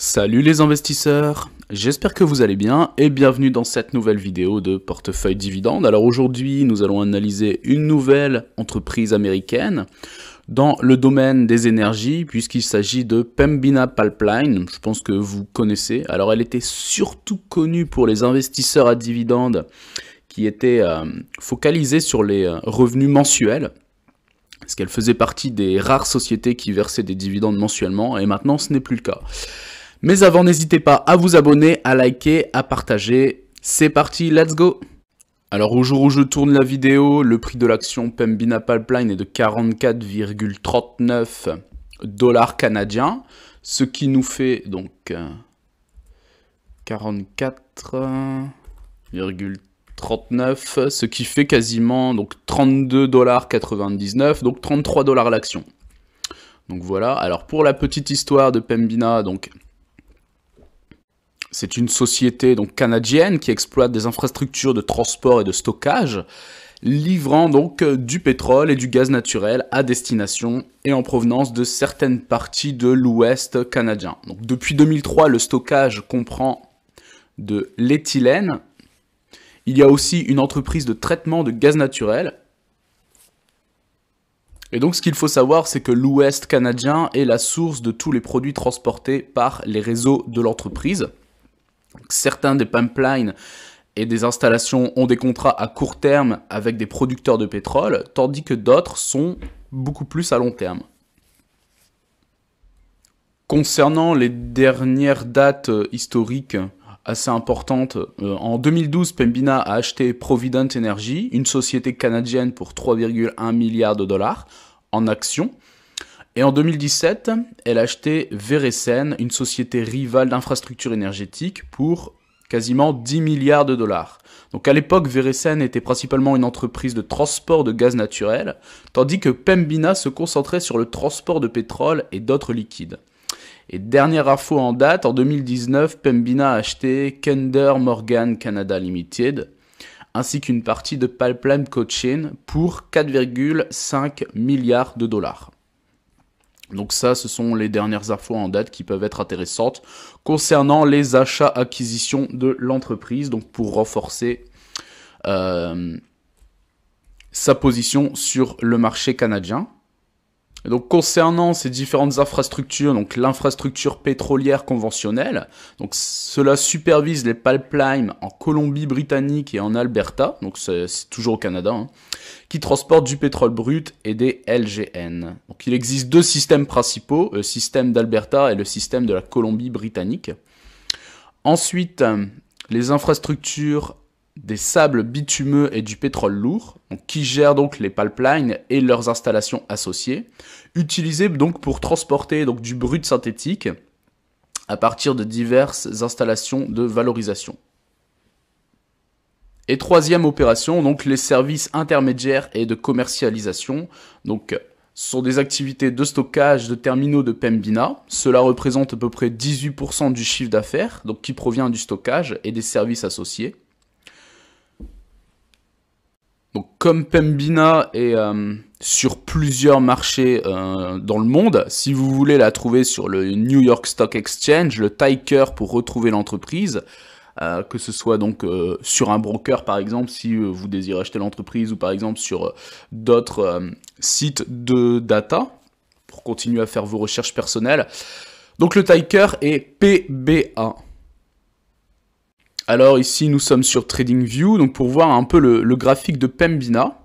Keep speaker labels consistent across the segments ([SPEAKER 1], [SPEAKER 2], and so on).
[SPEAKER 1] Salut les investisseurs, j'espère que vous allez bien et bienvenue dans cette nouvelle vidéo de Portefeuille Dividende. Alors aujourd'hui, nous allons analyser une nouvelle entreprise américaine dans le domaine des énergies puisqu'il s'agit de Pembina Pipeline, je pense que vous connaissez. Alors elle était surtout connue pour les investisseurs à dividendes qui étaient focalisés sur les revenus mensuels. Parce qu'elle faisait partie des rares sociétés qui versaient des dividendes mensuellement et maintenant ce n'est plus le cas. Mais avant, n'hésitez pas à vous abonner, à liker, à partager. C'est parti, let's go! Alors au jour où je tourne la vidéo, le prix de l'action Pembina Pipeline est de 44,39 $ canadiens, ce qui nous fait donc 44,39, ce qui fait quasiment donc 32,99 $, donc 33 $ l'action. Donc voilà, alors pour la petite histoire de Pembina, donc c'est une société donc canadienne qui exploite des infrastructures de transport et de stockage, livrant donc du pétrole et du gaz naturel à destination et en provenance de certaines parties de l'Ouest canadien. Donc depuis 2003, le stockage comprend de l'éthylène. Il y a aussi une entreprise de traitement de gaz naturel. Et donc ce qu'il faut savoir, c'est que l'Ouest canadien est la source de tous les produits transportés par les réseaux de l'entreprise. Certains des pipelines et des installations ont des contrats à court terme avec des producteurs de pétrole, tandis que d'autres sont beaucoup plus à long terme. Concernant les dernières dates historiques assez importantes, en 2012, Pembina a acheté Provident Energy, une société canadienne pour 3,1 milliards $ en actions. Et en 2017, elle a acheté Veresen, une société rivale d'infrastructures énergétiques, pour quasiment 10 milliards $. Donc à l'époque, Veresen était principalement une entreprise de transport de gaz naturel, tandis que Pembina se concentrait sur le transport de pétrole et d'autres liquides. Et dernière info en date, en 2019, Pembina a acheté Kinder Morgan Canada Limited, ainsi qu'une partie de Pipeline Cochin pour 4,5 milliards $. Donc ça, ce sont les dernières infos en date qui peuvent être intéressantes concernant les achats-acquisitions de l'entreprise, donc pour renforcer sa position sur le marché canadien. Et donc concernant ces différentes infrastructures, donc l'infrastructure pétrolière conventionnelle, donc cela supervise les pipelines en Colombie-Britannique et en Alberta, donc c'est toujours au Canada, qui transportent du pétrole brut et des LGN. Donc il existe deux systèmes principaux, le système d'Alberta et le système de la Colombie-Britannique. Ensuite, les infrastructures des sables bitumeux et du pétrole lourd, donc, qui gèrent donc les pipelines et leurs installations associées, utilisées donc pour transporter donc du brut synthétique à partir de diverses installations de valorisation. Et troisième opération, donc les services intermédiaires et de commercialisation, donc ce sont des activités de stockage de terminaux de Pembina. Cela représente à peu près 18% du chiffre d'affaires, donc qui provient du stockage et des services associés. Donc, comme Pembina est sur plusieurs marchés dans le monde, si vous voulez la trouver sur le New York Stock Exchange, le ticker pour retrouver l'entreprise, que ce soit donc sur un broker par exemple, si vous désirez acheter l'entreprise, ou par exemple sur d'autres sites de data, pour continuer à faire vos recherches personnelles. Donc le ticker est PBA. Alors ici, nous sommes sur TradingView, donc pour voir un peu le graphique de Pembina.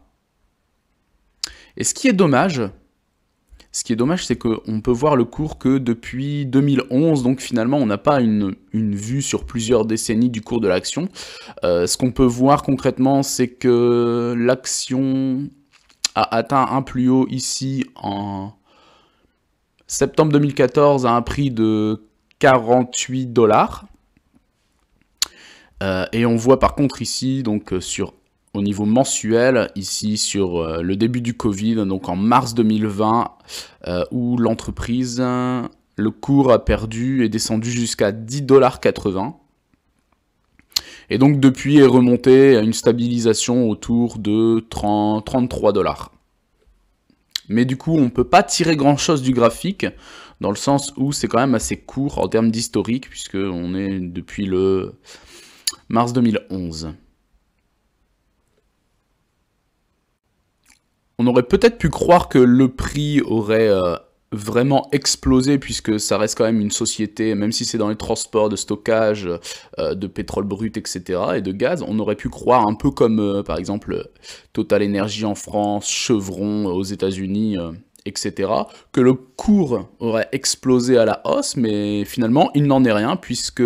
[SPEAKER 1] Et ce qui est dommage, c'est qu'on peut voir le cours que depuis 2011, donc finalement, on n'a pas une vue sur plusieurs décennies du cours de l'action. Ce qu'on peut voir concrètement, c'est que l'action a atteint un plus haut ici en septembre 2014 à un prix de 48 $. Et on voit par contre ici, donc au niveau mensuel, ici sur le début du Covid, donc en mars 2020, où l'entreprise, le cours a perdu et descendu jusqu'à 10,80 $. Et donc depuis est remonté à une stabilisation autour de 33 $. Mais du coup, on ne peut pas tirer grand chose du graphique. dans le sens où c'est quand même assez court en termes d'historique, puisque on est depuis le mars 2011. On aurait peut-être pu croire que le prix aurait vraiment explosé, puisque ça reste quand même une société, même si c'est dans les transports de stockage de pétrole brut, etc., et de gaz, on aurait pu croire un peu comme par exemple Total Energy en France, Chevron aux États-Unis, etc., que le cours aurait explosé à la hausse, mais finalement il n'en est rien, puisque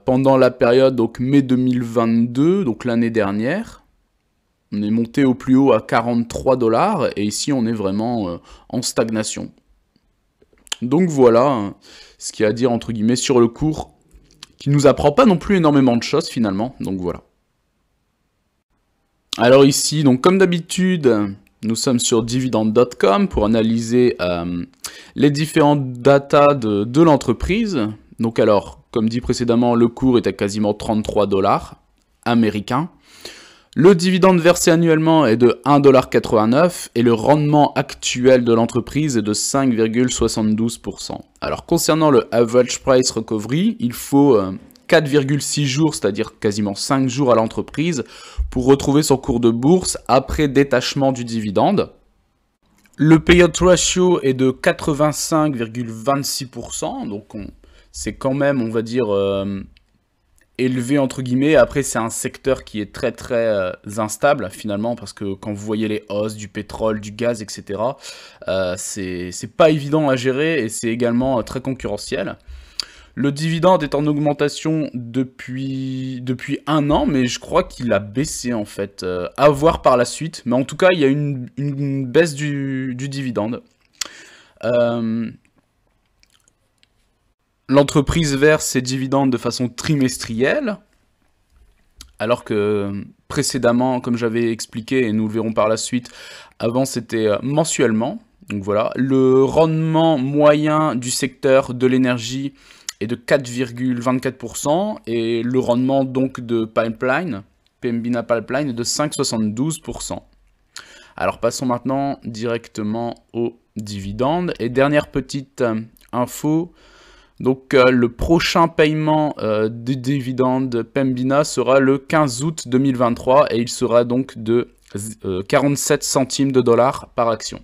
[SPEAKER 1] pendant la période donc mai 2022, donc l'année dernière, on est monté au plus haut à 43 $, et ici on est vraiment en stagnation. Donc voilà ce qu'il y a à dire entre guillemets sur le cours, qui nous apprend pas non plus énormément de choses finalement, donc voilà. Alors ici, donc comme d'habitude, nous sommes sur dividende.com pour analyser les différentes datas de l'entreprise. Donc alors, comme dit précédemment, le cours est à quasiment 33 $ américains. Le dividende versé annuellement est de 1,89 $ et le rendement actuel de l'entreprise est de 5,72%. Alors concernant le average price recovery, il faut 4,6 jours, c'est-à-dire quasiment 5 jours à l'entreprise, pour retrouver son cours de bourse après détachement du dividende. Le payout ratio est de 85,26%, donc c'est quand même, on va dire, élevé entre guillemets. Après, c'est un secteur qui est très instable finalement, parce que quand vous voyez les hausses du pétrole, du gaz, etc., c'est pas évident à gérer et c'est également très concurrentiel. Le dividende est en augmentation depuis 1 an, mais je crois qu'il a baissé en fait. À voir par la suite, mais en tout cas, il y a une baisse du dividende. L'entreprise verse ses dividendes de façon trimestrielle, alors que précédemment, comme j'avais expliqué, et nous le verrons par la suite, avant c'était mensuellement. Donc voilà, le rendement moyen du secteur de l'énergie est de 4,24% et le rendement donc de Pipeline, Pembina Pipeline, est de 5,72%. Alors passons maintenant directement aux dividendes. Et dernière petite info, donc le prochain paiement des dividendes Pembina sera le 15 août 2023 et il sera donc de 47 centimes de dollars par action.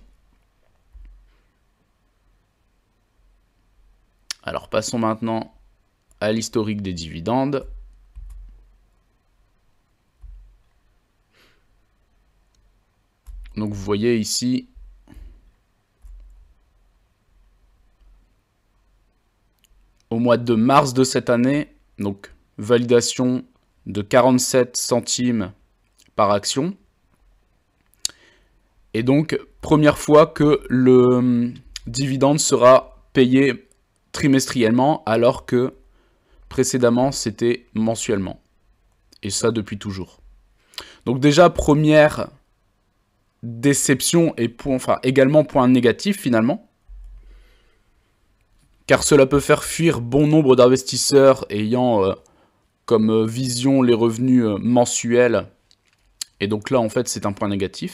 [SPEAKER 1] Alors passons maintenant à l'historique des dividendes. Donc vous voyez ici au mois de mars de cette année, donc validation de 47 centimes par action. Et donc première fois que le dividende sera payé trimestriellement, alors que précédemment c'était mensuellement. Et ça depuis toujours. Donc déjà première déception et également point négatif finalement, car cela peut faire fuir bon nombre d'investisseurs ayant comme vision les revenus mensuels, et donc là en fait c'est un point négatif.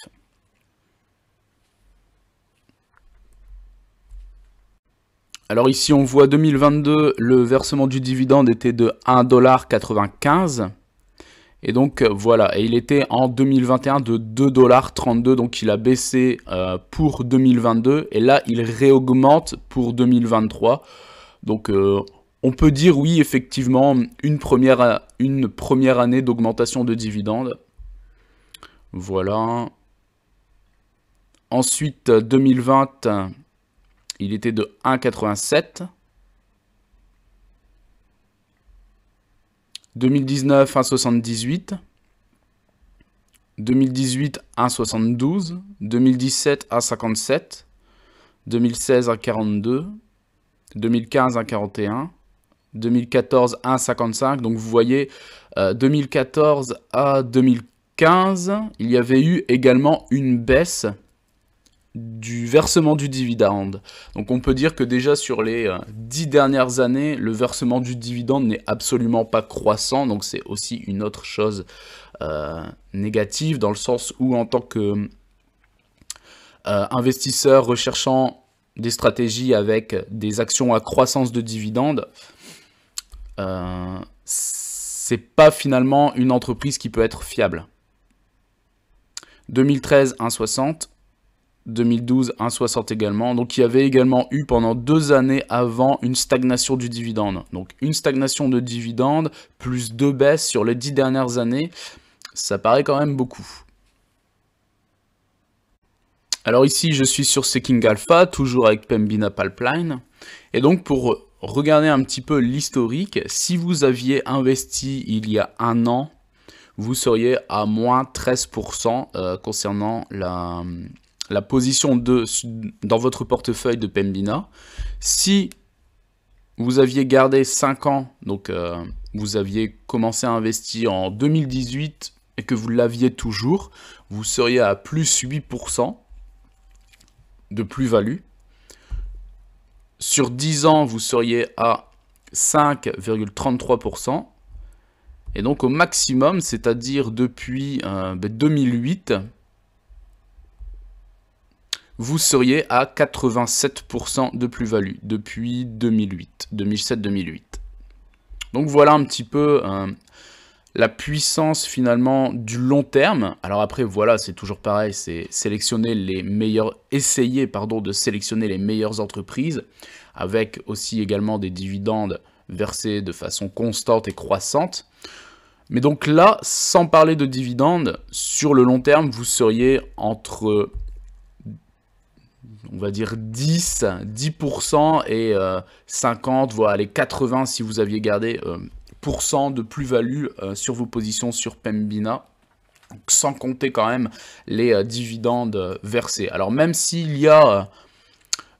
[SPEAKER 1] Alors ici on voit 2022, le versement du dividende était de 1,95 $. Et donc voilà, et il était en 2021 de 2,32 $, donc il a baissé pour 2022, et là il réaugmente pour 2023. Donc on peut dire oui, effectivement, une première année d'augmentation de dividendes. Voilà. Ensuite, 2020, il était de 1,87 $. 2019, 1,78. 2018, 1,72. 2017, 1,57. 2016, 1,42. 2015, 1,41. 2014, 1,55. Donc vous voyez, 2014 à 2015, il y avait eu également une baisse du versement du dividende. Donc on peut dire que déjà sur les 10 dernières années, le versement du dividende n'est absolument pas croissant, donc c'est aussi une autre chose négative, dans le sens où en tant que investisseur recherchant des stratégies avec des actions à croissance de dividendes, c'est pas finalement une entreprise qui peut être fiable. 2013, 1,60. 2012, 1,60 également. Donc il y avait également eu pendant 2 années avant une stagnation du dividende. Donc une stagnation de dividende plus 2 baisses sur les 10 dernières années, ça paraît quand même beaucoup. Alors ici, je suis sur Seeking Alpha, toujours avec Pembina Pipeline. Et donc pour regarder un petit peu l'historique, si vous aviez investi il y a 1 an, vous seriez à moins 13% concernant la position dans votre portefeuille de Pembina. Si vous aviez gardé 5 ans, donc vous aviez commencé à investir en 2018 et que vous l'aviez toujours, vous seriez à plus 8% de plus-value. Sur 10 ans, vous seriez à 5,33%. Et donc au maximum, c'est-à-dire depuis 2008, vous seriez à 87% de plus-value depuis 2007-2008. Donc voilà un petit peu la puissance finalement du long terme. Alors après, voilà, c'est toujours pareil, c'est essayer de sélectionner les meilleures entreprises, avec aussi également des dividendes versés de façon constante et croissante. Mais donc là, sans parler de dividendes, sur le long terme, vous seriez entre, on va dire 10% et 50, voire les 80 si vous aviez gardé % de plus-value sur vos positions sur Pembina, sans compter quand même les dividendes versés. Alors même s'il y a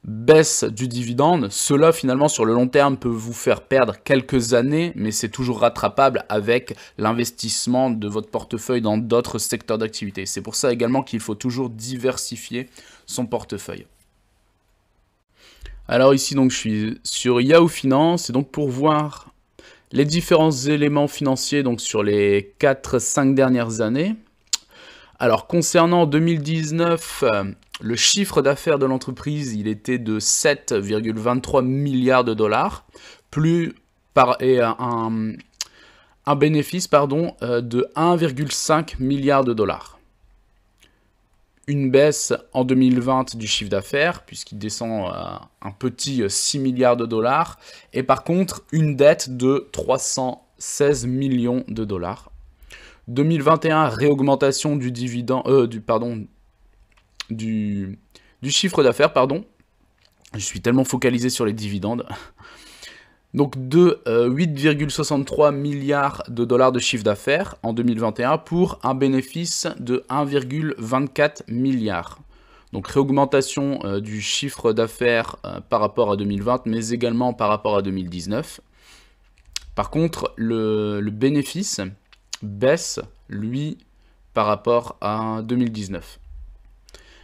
[SPEAKER 1] baisse du dividende, cela finalement sur le long terme peut vous faire perdre quelques années, mais c'est toujours rattrapable avec l'investissement de votre portefeuille dans d'autres secteurs d'activité. C'est pour ça également qu'il faut toujours diversifier son portefeuille. Alors ici donc je suis sur Yahoo Finance, et donc pour voir les différents éléments financiers donc sur les 4-5 dernières années. Alors concernant 2019, le chiffre d'affaires de l'entreprise, il était de 7,23 milliards de dollars, et un bénéfice de 1,5 milliard de dollars. Une baisse en 2020 du chiffre d'affaires, puisqu'il descend à un petit 6 milliards de dollars, et par contre une dette de 316 millions de dollars. 2021, réaugmentation du chiffre d'affaires, Je suis tellement focalisé sur les dividendes. Donc de 8,63 milliards de dollars de chiffre d'affaires en 2021 pour un bénéfice de 1,24 milliard. Donc réaugmentation du chiffre d'affaires par rapport à 2020, mais également par rapport à 2019. Par contre, le bénéfice baisse, lui, par rapport à 2019.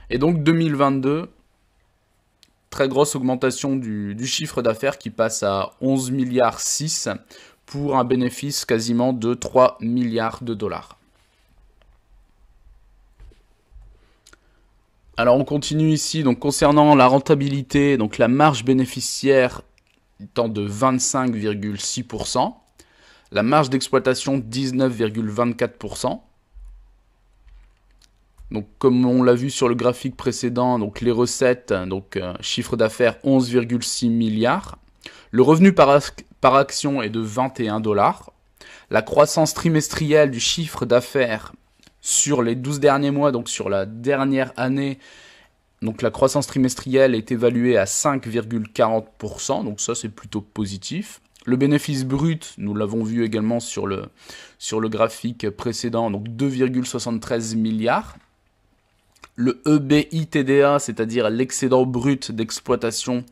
[SPEAKER 1] Et donc 2022, très grosse augmentation du chiffre d'affaires qui passe à 11,6 milliards pour un bénéfice quasiment de 3 milliards de dollars. Alors on continue ici, donc concernant la rentabilité, donc la marge bénéficiaire étant de 25,6%, la marge d'exploitation 19,24%. Donc comme on l'a vu sur le graphique précédent, donc les recettes, chiffre d'affaires 11,6 milliards. Le revenu par action est de 21 $. La croissance trimestrielle du chiffre d'affaires sur les 12 derniers mois, donc sur la dernière année, donc la croissance trimestrielle est évaluée à 5,40%, donc ça c'est plutôt positif. Le bénéfice brut, nous l'avons vu également sur le graphique précédent, donc 2,73 milliards. Le EBITDA, c'est-à-dire l'excédent brut d'exploitation,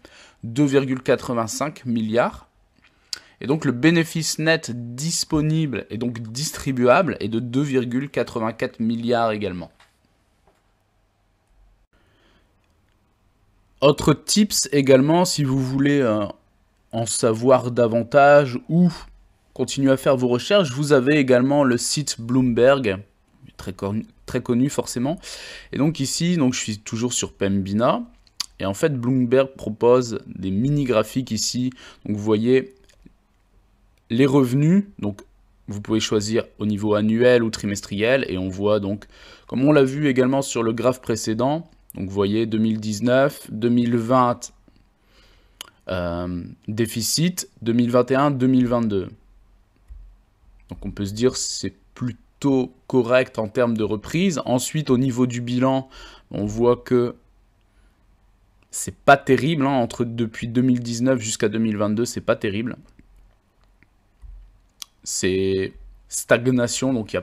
[SPEAKER 1] 2,85 milliards. Et donc le bénéfice net disponible et donc distribuable est de 2,84 milliards également. Autre tips également, si vous voulez en savoir davantage ou continuer à faire vos recherches, vous avez également le site Bloomberg, très connu forcément. Et donc ici, je suis toujours sur Pembina. Et en fait, Bloomberg propose des mini-graphiques ici. Donc vous voyez les revenus. Donc vous pouvez choisir au niveau annuel ou trimestriel. Et on voit donc, comme on l'a vu également sur le graphe précédent, donc vous voyez 2019, 2020, déficit, 2021, 2022. Donc on peut se dire c'est plutôt correct en termes de reprise. Ensuite, au niveau du bilan, on voit que c'est pas terrible, hein, depuis 2019 jusqu'à 2022, c'est pas terrible. C'est stagnation, donc il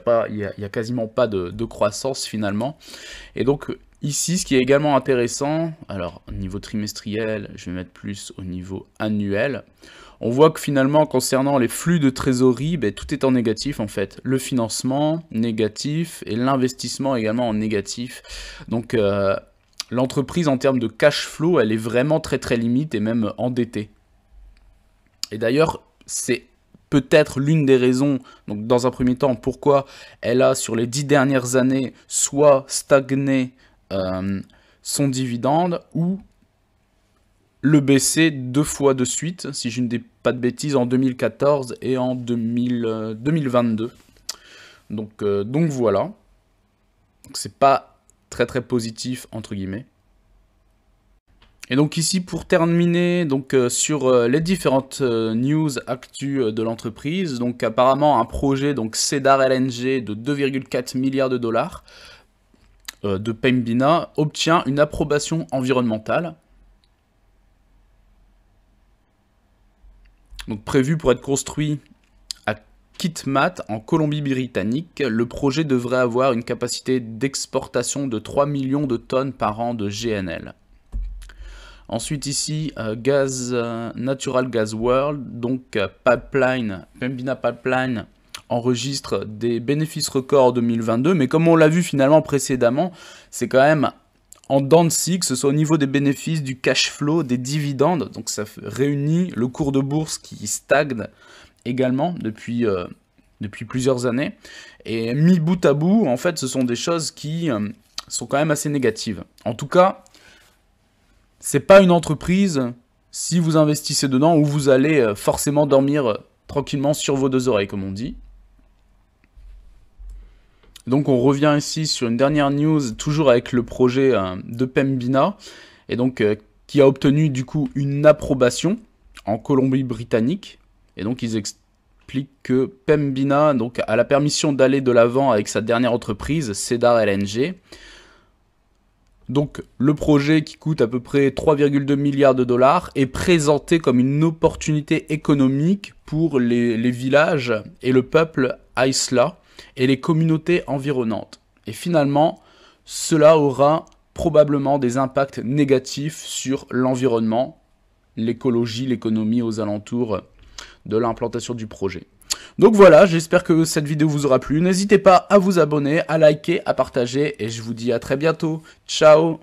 [SPEAKER 1] y a quasiment pas de croissance finalement. Et donc ici, ce qui est également intéressant, alors au niveau trimestriel, je vais mettre plus au niveau annuel. On voit que finalement, concernant les flux de trésorerie, tout est en négatif en fait. Le financement, négatif, et l'investissement également en négatif. Donc l'entreprise en termes de cash flow, elle est vraiment très très limite et même endettée. Et d'ailleurs, c'est peut-être l'une des raisons, donc dans un premier temps, pourquoi elle a sur les 10 dernières années soit stagné son dividende ou le baisser 2 fois de suite, si je ne dis pas de bêtises, en 2014 et en 2022. Donc voilà. C'est pas très positif entre guillemets. Et donc ici pour terminer donc sur les différentes news actu de l'entreprise, donc apparemment un projet donc Cedar LNG de 2,4 milliards de dollars de Pembina obtient une approbation environnementale. Donc prévu pour être construit à Kitimat, en Colombie-Britannique, le projet devrait avoir une capacité d'exportation de 3 millions de tonnes par an de GNL. Ensuite ici, Natural Gas World, donc Pembina Pipeline enregistre des bénéfices records en 2022, mais comme on l'a vu finalement précédemment, c'est quand même en dents de scie, que ce soit au niveau des bénéfices, du cash flow, des dividendes, donc ça réunit le cours de bourse qui stagne également depuis plusieurs années, et mis bout à bout, en fait, ce sont des choses qui sont quand même assez négatives. En tout cas, c'est pas une entreprise, si vous investissez dedans, où vous allez forcément dormir tranquillement sur vos deux oreilles, comme on dit. Donc on revient ici sur une dernière news, toujours avec le projet de Pembina, et donc qui a obtenu du coup une approbation en Colombie-Britannique. Et donc ils expliquent que Pembina donc, a la permission d'aller de l'avant avec sa dernière entreprise, Cedar LNG. Donc le projet qui coûte à peu près 3,2 milliards de dollars est présenté comme une opportunité économique pour les villages et le peuple Aïsla et les communautés environnantes. Et finalement, cela aura probablement des impacts négatifs sur l'environnement, l'écologie, l'économie aux alentours de l'implantation du projet. Donc voilà, j'espère que cette vidéo vous aura plu. N'hésitez pas à vous abonner, à liker, à partager et je vous dis à très bientôt. Ciao!